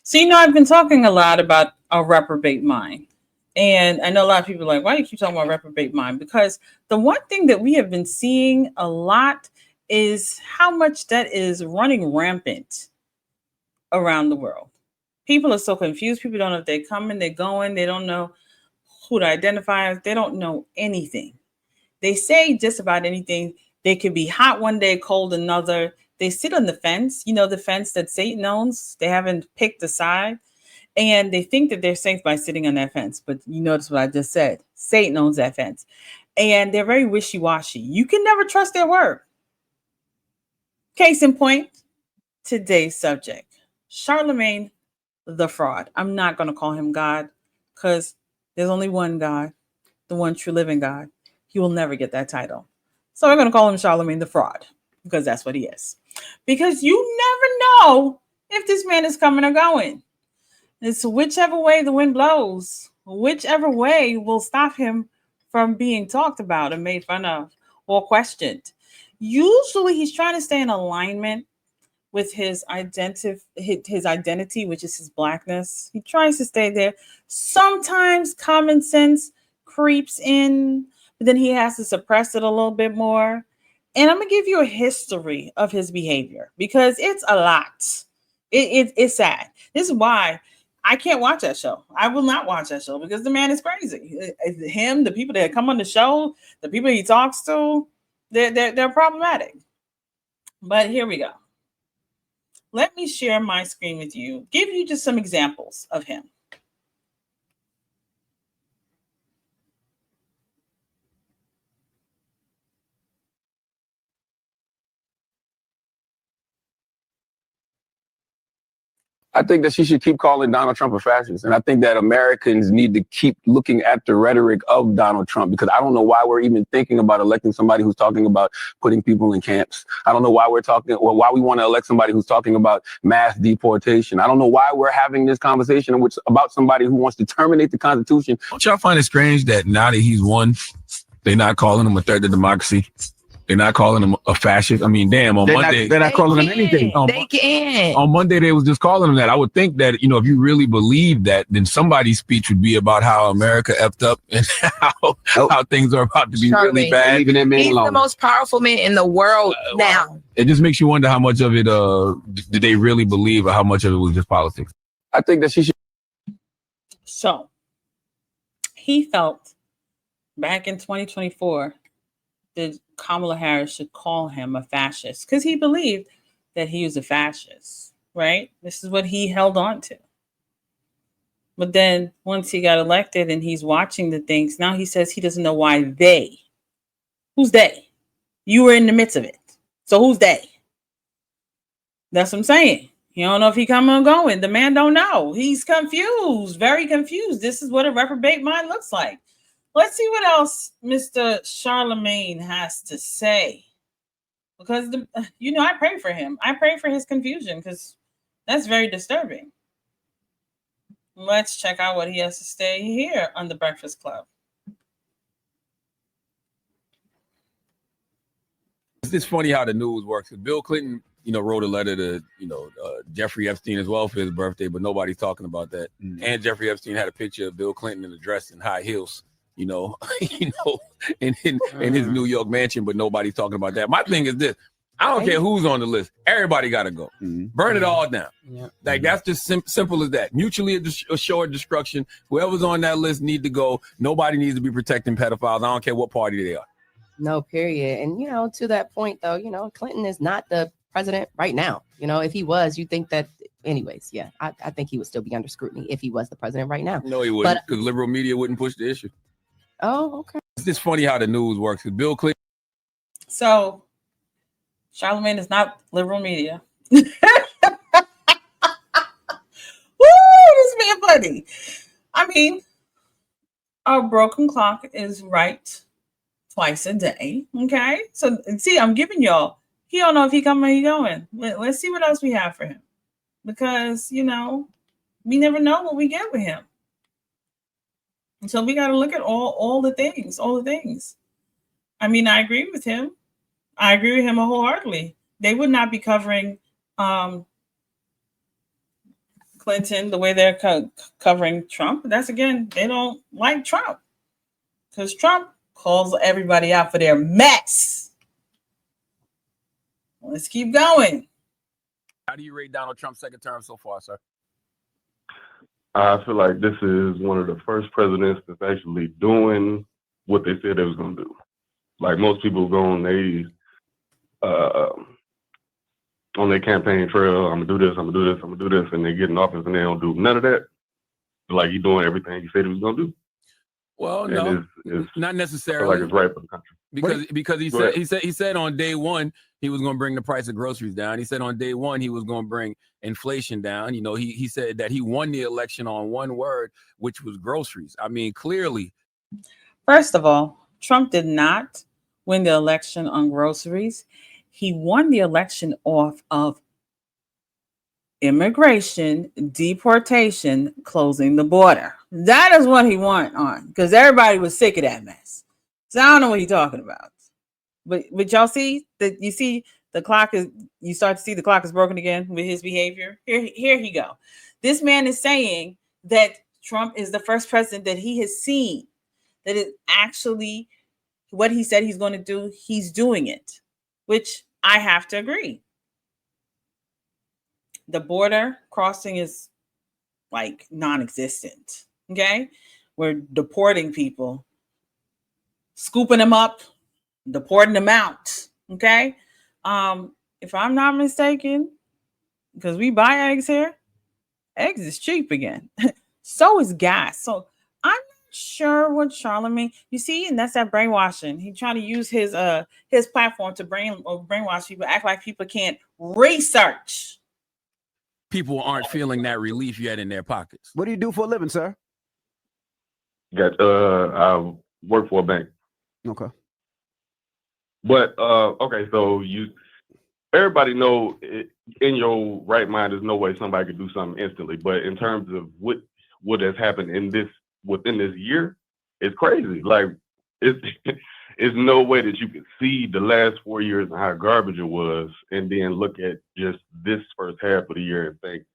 So, I've been talking a lot about a reprobate mind. And I know a lot of people are like, why do you keep talking about reprobate mind? Because the one thing that we have been seeing a lot is how much that is running rampant around the world. People are so confused. People don't know if they're coming, they're going, they don't know who to identify as, they don't know anything. They say just about anything. They could be hot one day, cold another. They sit on the fence, the fence that Satan owns. They haven't picked a side. And they think that they're safe by sitting on that fence. But you notice what I just said. Satan owns that fence. And they're very wishy-washy. You can never trust their word. Case in point, today's subject. Charlamagne the fraud. I'm not going to call him God because there's only one God, the one true living God. He will never get that title. So we're going to call him Charlamagne the fraud because that's what he is. Because you never know if this man is coming or going. It's whichever way the wind blows, whichever way will stop him from being talked about and made fun of or questioned. Usually he's trying to stay in alignment with his identity, which is his blackness. He tries to stay there. Sometimes common sense creeps in, but then he has to suppress it a little bit more. And I'm gonna give you a history of his behavior because it's a lot. It's sad. This is why I can't watch that show. I will not watch that show because the man is crazy. Him, the people that come on the show, the people he talks to, they're problematic. But here we go. Let me share my screen with you, give you just some examples of him. I think that she should keep calling Donald Trump a fascist. And I think that Americans need to keep looking at the rhetoric of Donald Trump, because I don't know why we're even thinking about electing somebody who's talking about putting people in camps. I don't know why why we want to elect somebody who's talking about mass deportation. I don't know why we're having this conversation about somebody who wants to terminate the Constitution. Don't y'all find it strange that now that he's won, they're not calling him a threat to democracy? They're not calling him a fascist. I mean, damn, on Monday. They're not calling him anything. They can't. On Monday, they was just calling him that. I would think that, if you really believe that, then somebody's speech would be about how America effed up and how things are about to be really bad. He's the most powerful man in the world now. It just makes you wonder how much of it did they really believe, or how much of it was just politics. I think that she should. So he felt back in 2024 that Kamala Harris should call him a fascist because he believed that he was a fascist, right? This is what he held on to. But then once he got elected and he's watching the things, now he says he doesn't know why they. Who's they? You were in the midst of it. So who's they? That's what I'm saying. You don't know if he coming or going. The man don't know. He's confused, very confused. This is what a reprobate mind looks like. Let's see what else Mr. Charlamagne has to say. Because, I pray for him. I pray for his confusion because that's very disturbing. Let's check out what he has to say here on the Breakfast Club. It's just funny how the news works. Bill Clinton, wrote a letter to, Jeffrey Epstein as well for his birthday, but nobody's talking about that. Mm-hmm. And Jeffrey Epstein had a picture of Bill Clinton in a dress and high heels. In his New York mansion, but nobody's talking about that. My thing is this: I don't care who's on the list. Everybody got to go. Mm-hmm. Burn it all down. Yeah. Like that's just simple as that. Mutually assured destruction. Whoever's on that list need to go. Nobody needs to be protecting pedophiles. I don't care what party they are. No, period. And to that point, though, Clinton is not the president right now. If he was, you think that. Anyways, yeah, I think he would still be under scrutiny if he was the president right now. No, he wouldn't, because liberal media wouldn't push the issue. Oh, okay. It's just funny how the news works. Because Bill Clinton. So, Charlamagne is not liberal media. Woo, this man funny. I mean, a broken clock is right twice a day. Okay, so see, I'm giving y'all. He don't know if he coming or he going. Let's see what else we have for him, because we never know what we get with him. So we got to look at all the things. I mean, I agree with him. wholeheartedly. They would not be covering Clinton, the way they're covering Trump. That's again, they don't like Trump because Trump calls everybody out for their mess. Let's keep going. How do you rate Donald Trump's second term so far, sir? I feel like this is one of the first presidents that's actually doing what they said they was going to do. Like most people go on their campaign trail, I'm gonna do this, I'm gonna do this, I'm gonna do this, and they get in office and they don't do none of that. Like he's doing everything he said he was gonna do. Well, And no, it's not I feel necessarily. like it's right for the country. Because he said on day one he was going to bring the price of groceries down. He said on day one he was going to bring inflation down. You know, he said that he won the election on one word, which was groceries. I mean, clearly. First of all, Trump did not win the election on groceries. He won the election off of immigration, deportation, closing the border. That is what he won on because everybody was sick of that mess. So I don't know what he's talking about. But y'all see that you see the clock is you start to see the clock is broken again with his behavior. Here he go. This man is saying that Trump is the first president that he has seen that is actually what he said he's going to do. He's doing it, which I have to agree. The border crossing is like non-existent. Okay, we're deporting people, scooping them up, deporting them out. Okay, if I'm not mistaken, because we buy eggs here, eggs is cheap again. So is gas. So I'm not sure what Charlamagne. You see, and that's that brainwashing. He's trying to use his platform to brainwash people, act like people can't research. People aren't feeling that relief yet in their pockets. What do you do for a living, sir? I work for a bank. Okay. But okay, so everybody know in your right mind, there's no way somebody could do something instantly. But in terms of what has happened within this year, it's crazy. Like it's no way that you could see the last 4 years and how garbage it was, and then look at just this first half of the year and think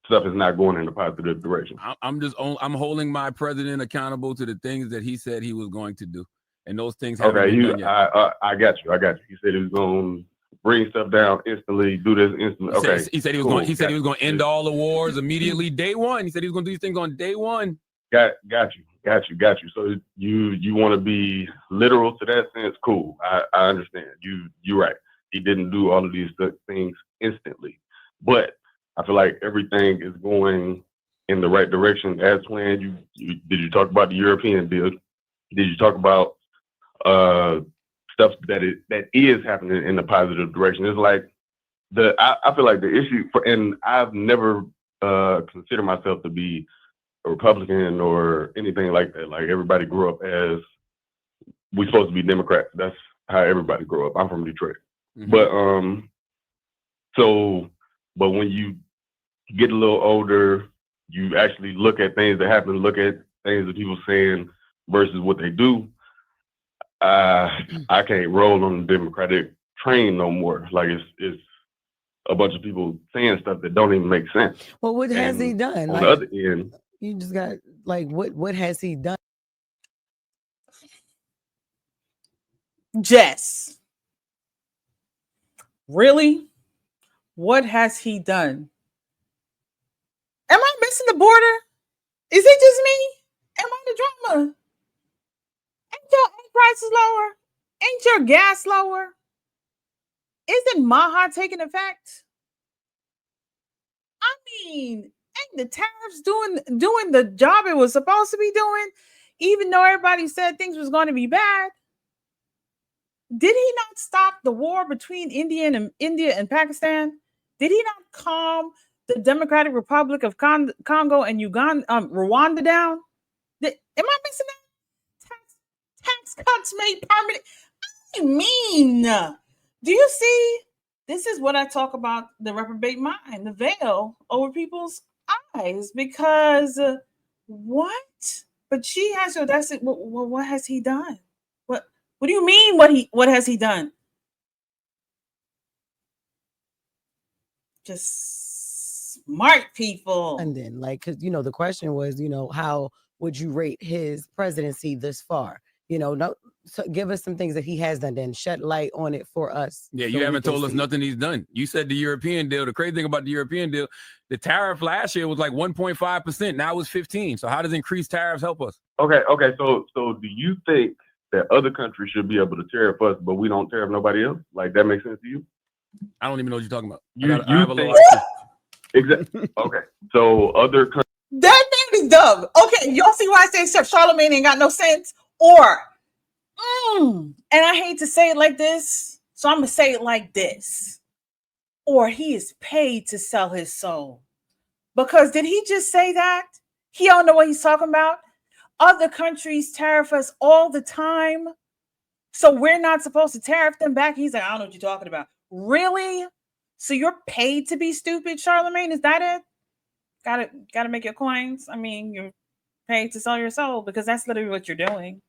stuff is not going in a positive direction. I'm holding my president accountable to the things that he said he was going to do, and those things haven't been done yet. I got you. He said he was going to bring stuff down instantly, do this instantly. He said he was going to end all the wars immediately day one. He said he was going to do these things on day one. Got you. So you want to be literal to that sense? Cool. I understand. You're right. He didn't do all of these things instantly, but I feel like everything is going in the right direction as planned. Did you talk about the European deal? Did you talk about stuff that is happening in the positive direction? It's like I feel like the issue and I've never considered myself to be a Republican or anything like that. Like everybody grew up as we're supposed to be Democrats. That's how everybody grew up. I'm from Detroit. Mm-hmm. But when you get a little older, you actually look at things that happen, look at things that people saying versus what they do. I can't roll on the Democratic train no more. Like it's a bunch of people saying stuff that don't even make sense. Well, what has he done? On the other end, you just got like what has he done? Jess, really? What has he done? Am I missing the border? Is it just me? Am I the drama? Ain't your egg prices lower? Ain't your gas lower? Isn't Maha taking effect? I mean, ain't the tariffs doing the job it was supposed to be doing, even though everybody said things was going to be bad? Did he not stop the war between India and Pakistan? Did he not calm the Democratic Republic of Congo and Rwanda down? Am I missing that? Tax cuts made permanent. I mean, do you see? This is what I talk about, the reprobate mind, the veil over people's eyes. Because what? But she has to. That's it. What has he done? What do you mean? What has he done? Just Smart people. And then, like, because the question was, how would you rate his presidency this far? No, so give us some things that he has done, then shed light on it for us. Yeah, so you we haven't can told us see. nothing he's done. You said the European deal. The crazy thing about the European deal, the tariff last year was like 1.5%. Now it's 15. So how does increased tariffs help us? Okay. So do you think that other countries should be able to tariff us, but we don't tariff nobody else? Like, that makes sense to you? I don't even know what you're talking about. You I have a think- little Exactly. Okay. So other countries. That man is dumb. Okay, y'all see why I say Charlamagne ain't got no sense? Or, and I hate to say it like this, so I'm going to say it like this. Or he is paid to sell his soul. Because did he just say that? He don't know what he's talking about. Other countries tariff us all the time. So we're not supposed to tariff them back. He's like, I don't know what you're talking about. Really? So you're paid to be stupid, Charlamagne? Is that it? Gotta make your coins. I mean, you're paid to sell your soul because that's literally what you're doing.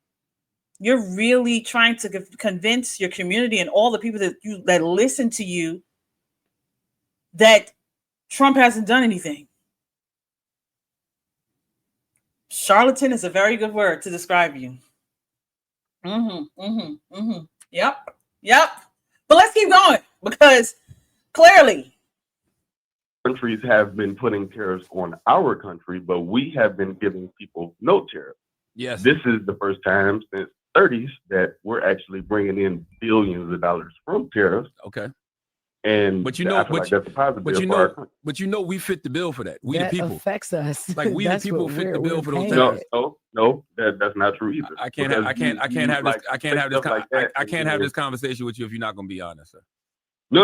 You're really trying to convince your community and all the people that listen to you that Trump hasn't done anything. Charlatan is a very good word to describe you. Yep. But let's keep going because clearly countries have been putting tariffs on our country, but we have been giving people no tariff. Yes. This is the first time since 30s that we're actually bringing in billions of dollars from tariffs. Okay. And But I feel like that's a positive but deal you for our know, country. but you know, we fit the bill for that. We that the people. affects us. Like, we the That's people what fit the we're bill for those paying. tariffs. No, that's not true either. I can't have this conversation with you if you're not going to be honest, sir. No.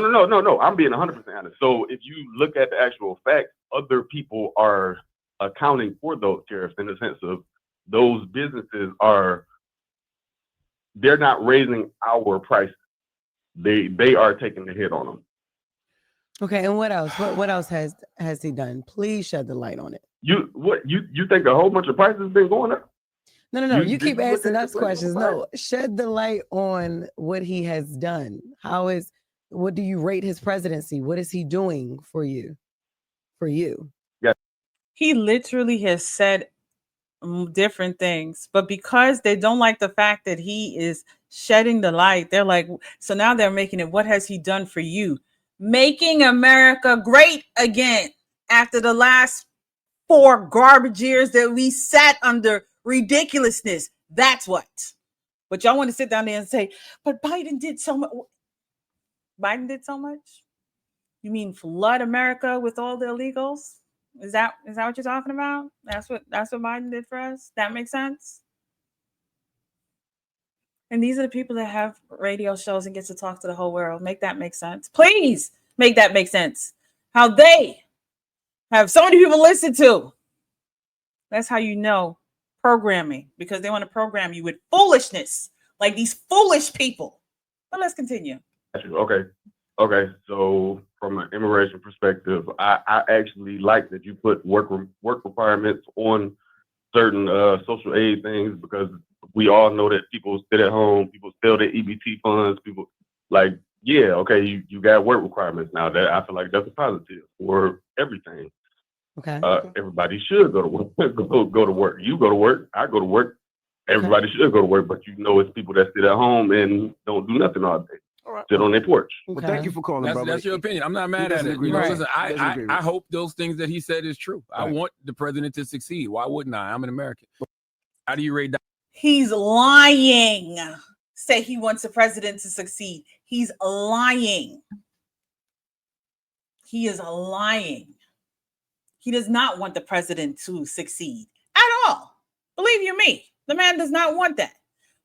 I'm being 100% honest. So if you look at the actual facts, other people are accounting for those tariffs in the sense of those businesses they're not raising our prices. They are taking the hit on them. Okay, and what else? What else has he done? Please shed the light on it. You think a whole bunch of prices been going up? No. You did keep you look asking at us the questions. price? No, shed the light on what he has done. What do you rate his presidency? What is he doing for you? he literally has said different things, but because they don't like the fact that he is shedding the light, they're like, so now they're making it, what has he done for you? Making America great again after the last 4 garbage years that we sat under ridiculousness. That's what. But y'all want to sit down there and say, but Biden did so much. Biden did so much? You mean flood America with all the illegals? Is that what you're talking about? That's what Biden did for us? That makes sense? And these are the people that have radio shows and get to talk to the whole world. Make that make sense. Please make that make sense. How they have so many people listen to. That's how you know programming, because they want to program you with foolishness, like these foolish people. But let's continue. Okay. So from an immigration perspective, I actually like that you put work requirements on certain social aid things, because we all know that people sit at home, people steal their EBT funds, people you got work requirements now. That I feel like that's a positive for everything. Okay. Everybody should go to work. go to work. You go to work. I go to work. Everybody should go to work, but it's people that sit at home and don't do nothing all day. All right. Sit on their porch. Okay. Well, thank you for calling, brother. That's your opinion. I'm not mad He at doesn't it. agree You know, with listen, that. He doesn't agree with I hope those things that he said is true. I Right. want the president to succeed. Why wouldn't I? I'm an American. How do you rate that? He's lying. Say he wants the president to succeed. He's lying. He is lying. He does not want the president to succeed at all. Believe you me, the man does not want that.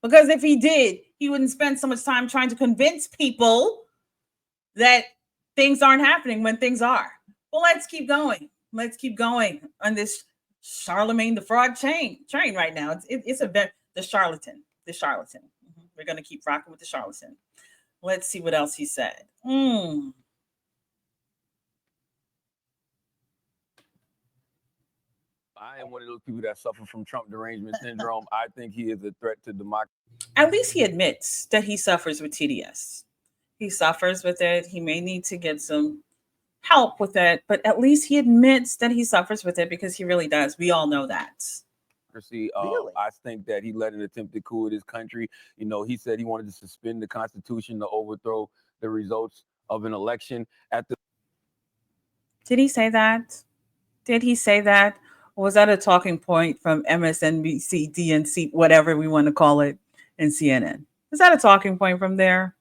Because if he did, he wouldn't spend so much time trying to convince people that things aren't happening when things are. Well, let's keep going. Let's keep going on this Charlamagne the fraud train right now. It's the charlatan. We're going to keep rocking with the charlatan. Let's see what else he said. I am one of those people that suffer from Trump derangement syndrome. I think he is a threat to democracy. At least he admits that he suffers with TDS. He suffers with it. He may need to get some help with it, but at least he admits that he suffers with it because he really does. We all know that. Really? I think that he led an attempted coup in this country. You know, he said he wanted to suspend the Constitution to overthrow the results of an election at the. Did he say that? Did he say that? Or was that a talking point from MSNBC, DNC, whatever we want to call it, and CNN? Is that a talking point from there?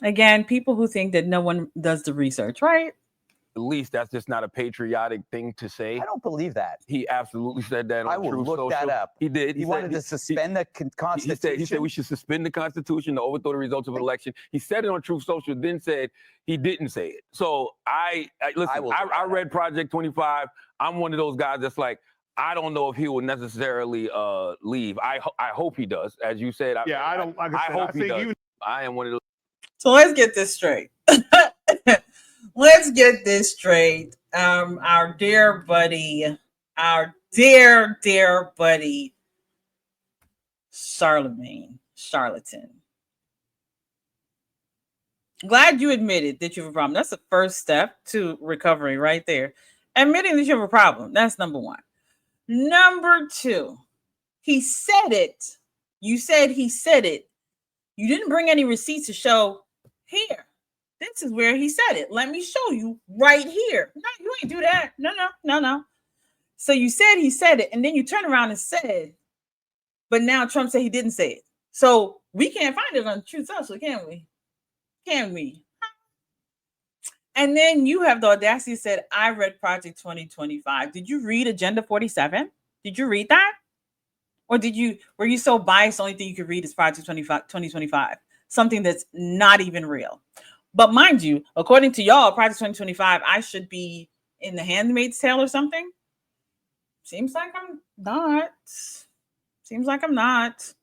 Again, people who think that no one does the research, right? At least that's just not a patriotic thing to say. I don't believe that. He absolutely said that on I will Truth look that Social. up. He did. He wanted to suspend the Constitution. He said we should suspend the Constitution to overthrow the results of an election. He said it on Truth Social, then said he didn't say it. So I read Project 25. I'm one of those guys that's like, I don't know if he will necessarily leave. I hope he does, as you said. I hope he does. I am one of those. So let's get this straight. Let's get this straight. Our dear buddy, dear buddy, Charlamagne, charlatan. Glad you admitted that you have a problem. That's the first step to recovery right there. Admitting that you have a problem. That's number one. Number two, he said it. You said he said it. You didn't bring any receipts to show here. This is where he said it. Let me show you right here. No, you ain't do that. No. So you said he said it, and then you turn around and said, but now Trump said he didn't say it. So we can't find it on Truth Social, can we? Can we? And then you have the audacity to say, I read Project 2025. Did you read Agenda 47? Did you read that? Or were you so biased, the only thing you could read is Project 2025, something that's not even real? But mind you, according to y'all, Project 2025, I should be in The Handmaid's Tale or something. Seems like I'm not.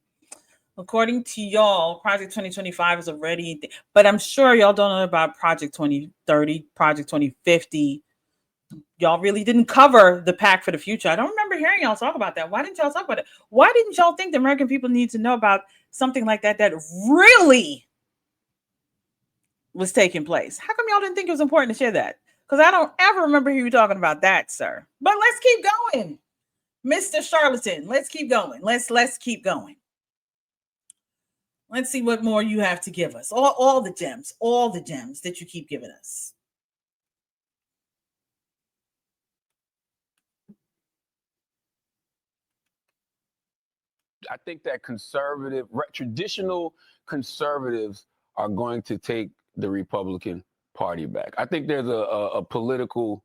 According to y'all, Project 2025 is already, but I'm sure y'all don't know about Project 2030, Project 2050. Y'all really didn't cover the Pact for the Future. I don't remember hearing y'all talk about that. Why didn't y'all talk about it? Why didn't y'all think the American people need to know about something like that really was taking place? How come y'all didn't think it was important to share that? Because I don't ever remember you talking about that, sir. But let's keep going, Mr. Charlatan. Let's keep going. Let's keep going. Let's see what more you have to give us. All the gems that you keep giving us. I think that traditional conservatives are going to take the Republican Party back. I think there's a political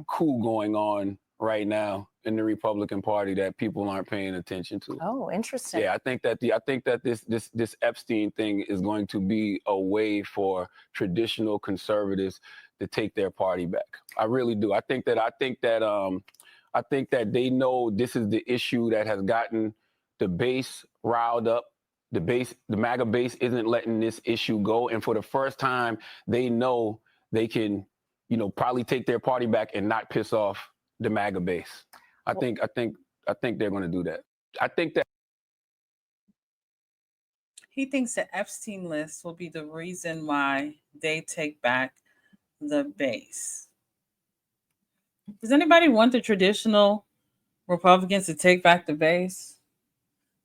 coup going on right now in the Republican Party that people aren't paying attention to. Oh, interesting. Yeah, I think that this Epstein thing is going to be a way for traditional conservatives to take their party back. I really do. I think that they know this is the issue that has gotten the base riled up. The MAGA base isn't letting this issue go. And for the first time, they know they can, probably take their party back and not piss off the MAGA base. I think they're going to do that. I think that he thinks the Epstein list will be the reason why they take back the base. Does anybody want the traditional Republicans to take back the base?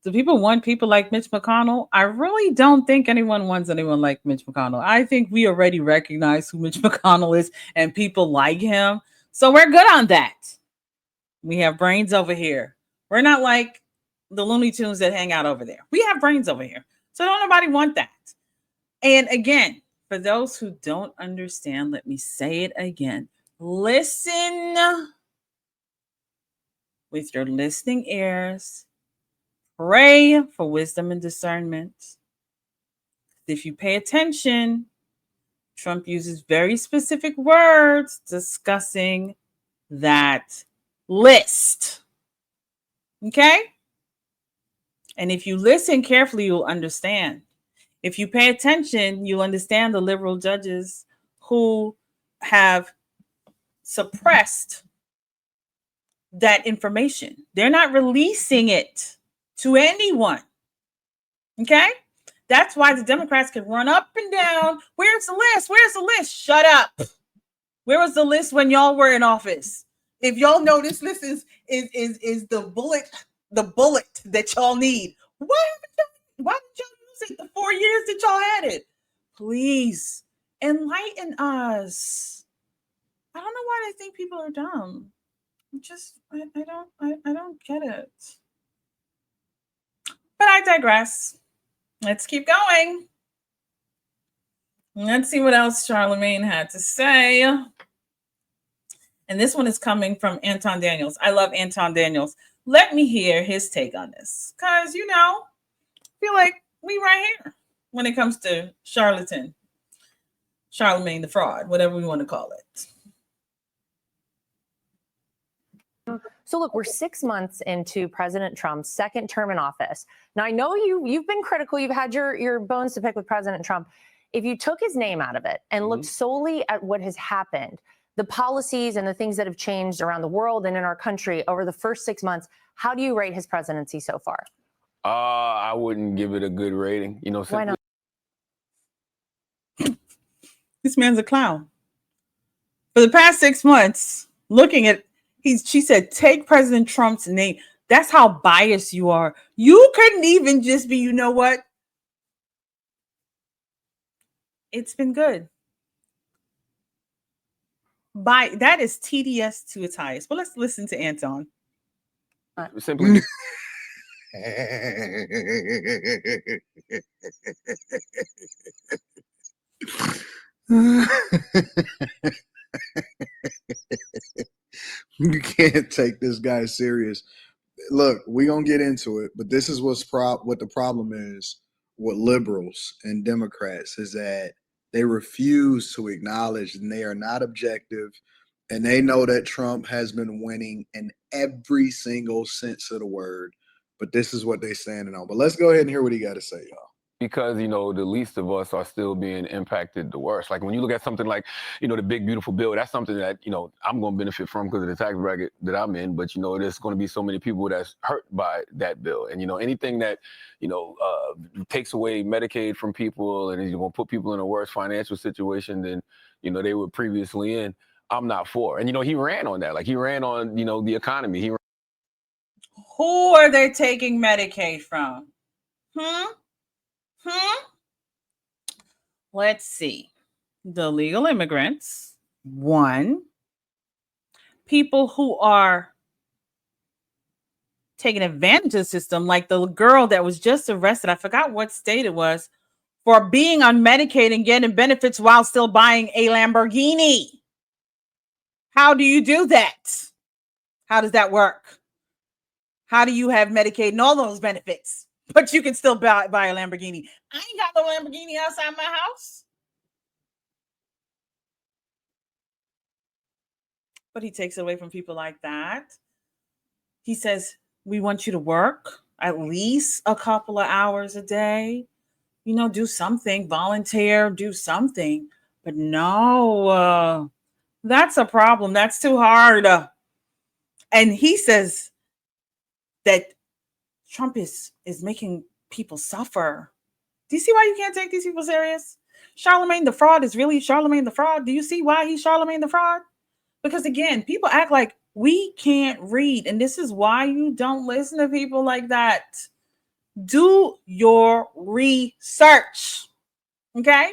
Do people want people like Mitch McConnell? I really don't think anyone wants anyone like Mitch McConnell. I think we already recognize who Mitch McConnell is and people like him. So we're good on that. We have brains over here. We're not like the Looney Tunes that hang out over there. We have brains over here. So don't nobody want that. And again, for those who don't understand, let me say it again. Listen with your listening ears. Pray for wisdom and discernment. If you pay attention, Trump uses very specific words discussing that list. Okay? And if you listen carefully, you'll understand. If you pay attention, you'll understand the liberal judges who have suppressed that information. They're not releasing it to anyone. Okay? That's why the Democrats can run up and down. Where's the list? Where's the list? Shut up. Where was the list when y'all were in office? If y'all know this list is the bullet that y'all need. Why did y'all use it the 4 years that y'all had it? Please enlighten us. I don't know why they think people are dumb. I don't get it. But I digress. Let's keep going. Let's see what else Charlamagne had to say. And this one is coming from Anton Daniels. I love Anton Daniels. Let me hear his take on this. Because, I feel like we right here when it comes to Charlamagne the fraud, whatever we want to call it. So look, we're 6 months into President Trump's second term in office. Now, I know you've been critical. You've had your bones to pick with President Trump. If you took his name out of it and looked solely at what has happened, the policies and the things that have changed around the world and in our country over the first 6 months, how do you rate his presidency so far? I wouldn't give it a good rating. Why not? This man's a clown. For the past 6 months, looking at she said, take President Trump's name. That's how biased you are. You couldn't even just be, you know what? It's been good. That is TDS to its highest. But let's listen to Anton. Simply. You can't take this guy serious. Look, we're going to get into it, but this is what the problem is with liberals and Democrats is that they refuse to acknowledge and they are not objective, and they know that Trump has been winning in every single sense of the word, but this is what they're standing on. But let's go ahead and hear what he got to say, y'all. Because, the least of us are still being impacted the worst. Like when you look at something like, the big, beautiful bill, that's something that, I'm going to benefit from because of the tax bracket that I'm in. But, there's going to be so many people that's hurt by that bill. And, anything that, takes away Medicaid from people and is going to put people in a worse financial situation than, they were previously in, I'm not for. And, he ran on that. Like he ran on, the economy. Who are they taking Medicaid from? Let's see. The legal immigrants, one. People who are taking advantage of the system, like the girl that was just arrested, I forgot what state it was, for being on Medicaid and getting benefits while still buying a Lamborghini. How do you do that? How does that work? How do you have Medicaid and all those benefits, but you can still buy a Lamborghini? I ain't got no Lamborghini outside my house. But he takes away from people like that. He says, we want you to work at least a couple of hours a day. Do something, volunteer, do something. But no, that's a problem. That's too hard. And he says that Trump is making people suffer. Do you see why you can't take these people serious? Charlamagne the fraud is really Charlamagne the fraud. Do you see why he's Charlamagne the fraud? Because again, people act like we can't read. And this is why you don't listen to people like that. Do your research. Okay?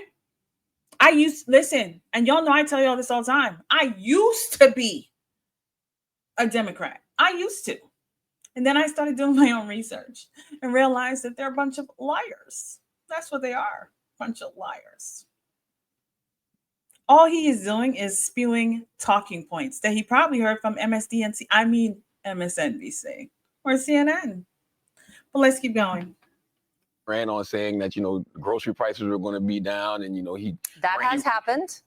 Listen, and y'all know I tell y'all this all the time. I used to be a Democrat. I used to. And then I started doing my own research and realized that they're a bunch of liars. That's what they are, a bunch of liars. All he is doing is spewing talking points that he probably heard from MSNBC or CNN. But let's keep going. Ran on saying that, grocery prices were going to be down and, That has happened.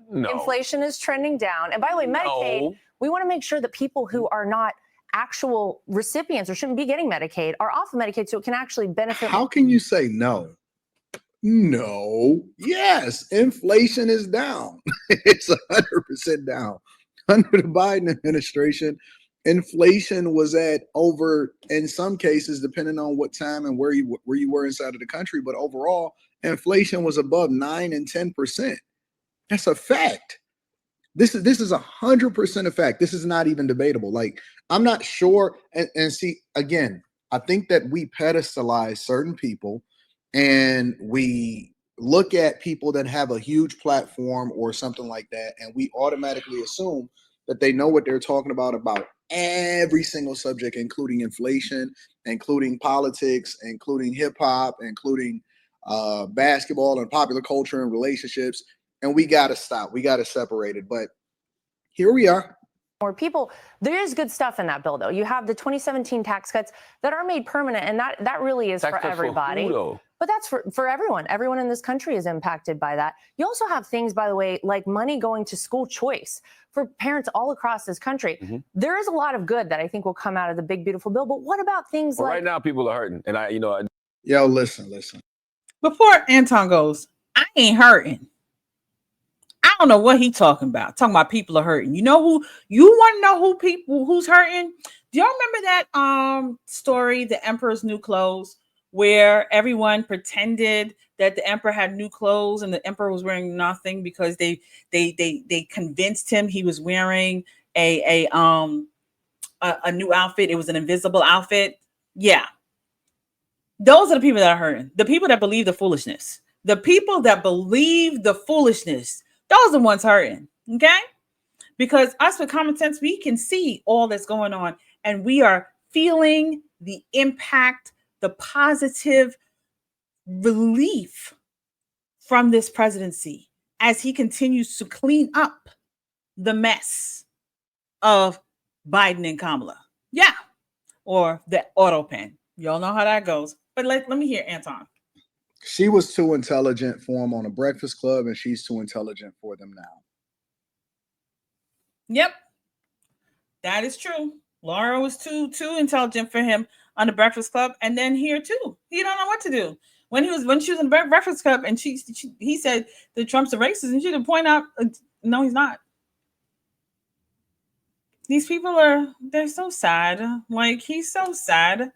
No. Inflation is trending down. And by the way, Medicaid, we want to make sure that people who are not actual recipients or shouldn't be getting Medicaid are off of Medicaid so it can actually benefit. How can you say no? No. Yes, inflation is down. It's 100% down. Under the Biden administration, inflation was at over, in some cases, depending on what time and where you were inside of the country, but overall, inflation was above 9 and 10%. That's a fact. This is 100% a fact. This is not even debatable. Like, I'm not sure. And see, again, I think that we pedestalize certain people, and we look at people that have a huge platform or something like that, and we automatically assume that they know what they're talking about every single subject, including inflation, including politics, including hip hop, including basketball and popular culture and relationships. And we got to stop. We got to separate it. But here we are. More people. There is good stuff in that bill, though. You have the 2017 tax cuts that are made permanent, and that really is for everybody. But that's for everyone. Everyone in this country is impacted by that. You also have things, by the way, like money going to school choice for parents all across this country. There is a lot of good that I think will come out of the big, beautiful bill. But what about things like... Right now, people are hurting. And Yo, listen. Before Anton goes, I ain't hurting. I don't know what he talking about. Talking about people are hurting. You know who? You want to know who's hurting? Do y'all remember that story, The Emperor's New Clothes, where everyone pretended that the emperor had new clothes and the emperor was wearing nothing because they convinced him he was wearing a new outfit. It was an invisible outfit. Yeah. Those are the people that are hurting. The people that believe the foolishness. The people that believe the foolishness. Those are the ones hurting. Okay? Because us with common sense, we can see all that's going on, and we are feeling the impact, the positive relief from this presidency as he continues to clean up the mess of Biden and Kamala. Yeah. Or the auto pen. Y'all know how that goes. But let me hear Anton. She was too intelligent for him on a Breakfast Club, and she's too intelligent for them now. Yep. That is true. Laura was too intelligent for him on the Breakfast Club, and then here too. He don't know what to do. When she was in the Breakfast Club, and he said that Trump's a racist, and she did point out, no, he's not. These people they're so sad. Like, he's so sad.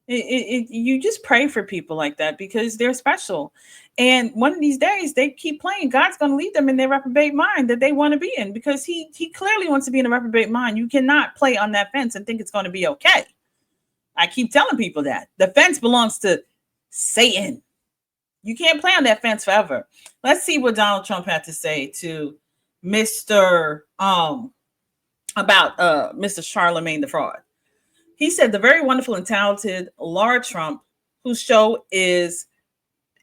You just pray for people like that because they're special. And one of these days they keep playing. God's going to lead them in their reprobate mind that they want to be in, because he clearly wants to be in a reprobate mind. You cannot play on that fence and think it's going to be okay. I keep telling people that the fence belongs to Satan. You can't play on that fence forever. Let's see what Donald Trump had to say to Mr. About Mr. Charlamagne the fraud. He said the very wonderful and talented Laura Trump, whose show is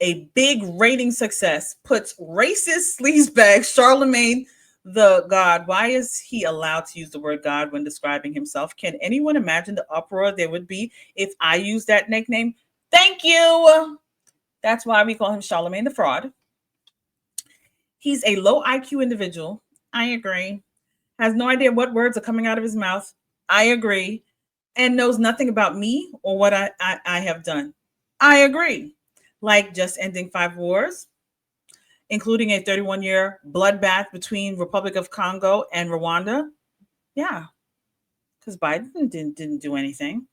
a big rating success, puts racist sleazebag Charlamagne the God. Why is he allowed to use the word God when describing himself? Can anyone imagine the uproar there would be if I used that nickname? Thank you. That's why we call him Charlamagne the fraud. He's a low IQ individual. I agree. Has no idea what words are coming out of his mouth. I agree. And knows nothing about me or what I have done. I agree. Like just ending 5 wars, including a 31-year bloodbath between Republic of Congo and Rwanda. Yeah, because Biden didn't do anything.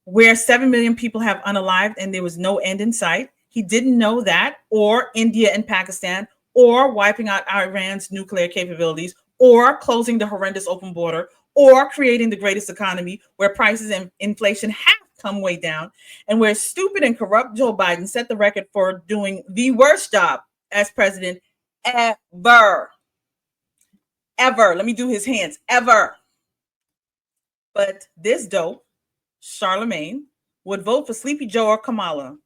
Where 7 million people have unalived and there was no end in sight. He didn't know that, or India and Pakistan, or wiping out Iran's nuclear capabilities, or closing the horrendous open border, or creating the greatest economy where prices and inflation have come way down, and where stupid and corrupt Joe Biden set the record for doing the worst job as president ever. Ever. Let me do his hands. Ever. But this dope, Charlamagne, would vote for Sleepy Joe or Kamala.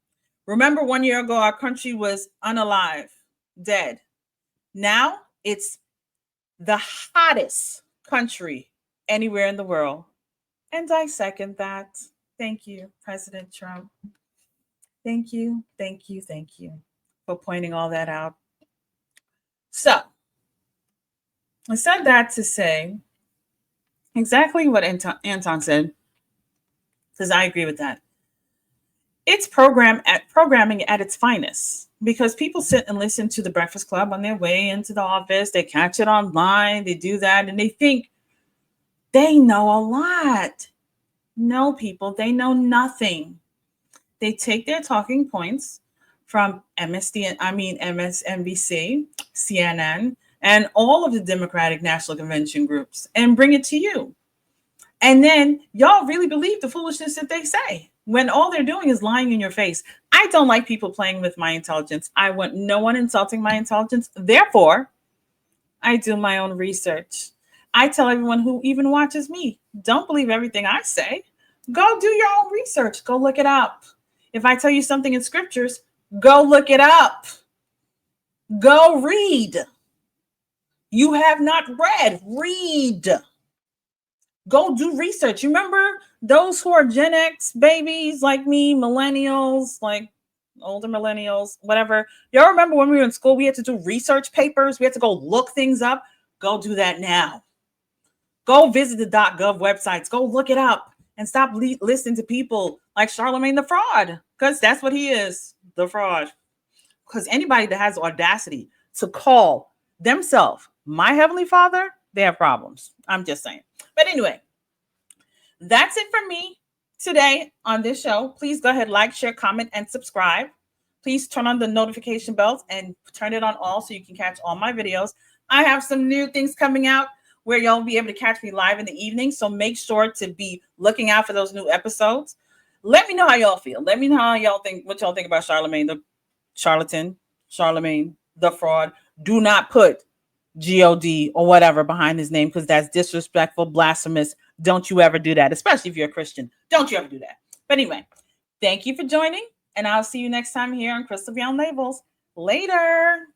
Remember 1 year ago, our country was unalive, dead. Now it's the hottest country anywhere in the world. And I second that. Thank you, President Trump. Thank you for pointing all that out. So I said that to say exactly what Anton said, because I agree with that. It's programming at its finest, because people sit and listen to the Breakfast Club on their way into the office. They catch it online. They do that, and they think they know a lot. No, people, they know nothing. They take their talking points from MSNBC, CNN, and all of the Democratic National Convention groups and bring it to you. And then y'all really believe the foolishness that they say when all they're doing is lying in your face. I don't like people playing with my intelligence. I want no one insulting my intelligence. Therefore, I do my own research. I tell everyone who even watches me, don't believe everything I say. Go do your own research. Go look it up. If I tell you something in scriptures, go look it up. Go read. You have not read. Read. Go do research. You remember those who are Gen X babies like me, millennials, like older millennials, whatever. Y'all remember when we were in school, we had to do research papers. We had to go look things up. Go do that now. Go visit the .gov websites. Go look it up and stop listening to people like Charlamagne the fraud, because that's what he is, the fraud. Because anybody that has audacity to call themselves my Heavenly Father, they have problems. I'm just saying. But anyway, that's it for me today on this show. Please go ahead, like, share, comment, and subscribe. Please turn on the notification bells and turn it on all so you can catch all my videos. I have some new things coming out where y'all will be able to catch me live in the evening. So make sure to be looking out for those new episodes. Let me know how y'all feel. Let me know how y'all think, what y'all think about Charlamagne, the charlatan, Charlamagne, the fraud. Do not put G-O-D or whatever behind his name, because that's disrespectful, blasphemous. Don't you ever do that, especially if you're a Christian. Don't you ever do that. But anyway, thank you for joining, and I'll see you next time here on Crystal Beyond Labels. Later.